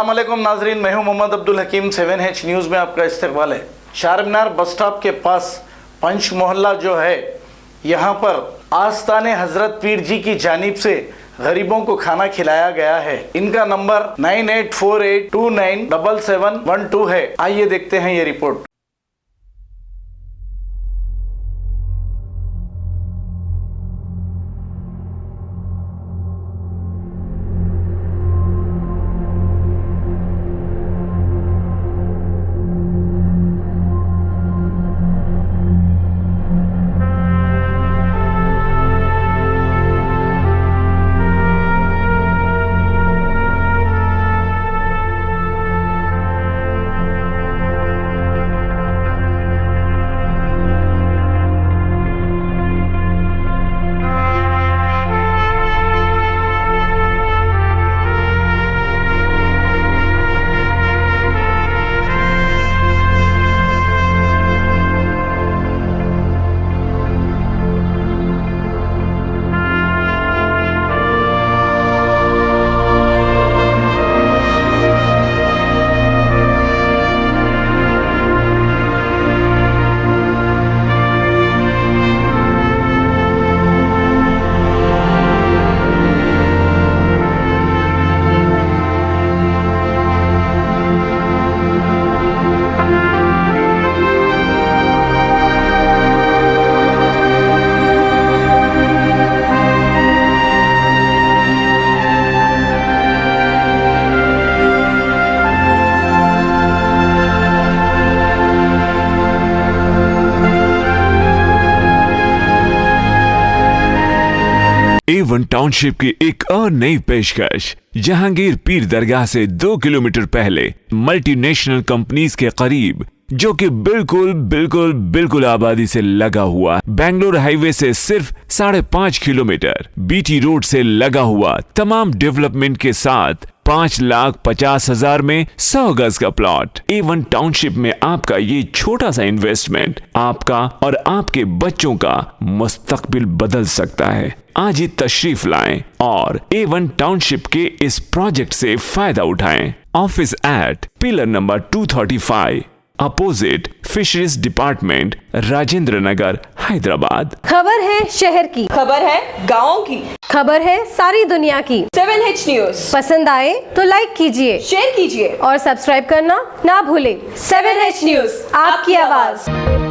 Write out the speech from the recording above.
अस्सलाम वालेकुम नाजरीन, मैं हूं मोहम्मद अब्दुल हकीम। 7H न्यूज़ में आपका इस्तकबाल है। चारमीनार बस स्टॉप के पास पंच मोहल्ला जो है, यहां पर आस्ताने हजरत पीर जी की जानिब से गरीबों को खाना खिलाया गया है। इनका नंबर 9848297712 है। आइए देखते हैं ये रिपोर्ट। A1 टाउनशिप की एक और नई पेशकश। जहांगीर पीर दरगाह से 2 किलोमीटर पहले मल्टीनेशनल कंपनीज के करीब, जो कि बिल्कुल आबादी से लगा हुआ, बेंगलोर हाईवे से सिर्फ 5.5 किलोमीटर, बीटी रोड से लगा हुआ, तमाम डेवलपमेंट के साथ 5,50,000 में 100 गज का प्लॉट। A1 टाउनशिप में आपका ये छोटा सा इन्वेस्टमेंट आपका और आपके बच्चों का मुस्तकबिल बदल सकता है। आज ही तशरीफ लाएं और A1 टाउनशिप के इस प्रोजेक्ट से फायदा उठाएं। Office at pillar number 235 opposite fisheries department, Rajendra Nagar, Hyderabad. खबर है शहर की, खबर है गाँव की, खबर है सारी दुनिया की। 7H न्यूज़ पसंद आए तो लाइक कीजिए, शेयर कीजिए और सब्सक्राइब करना ना भूलें। 7H न्यूज़, आपकी आवाज।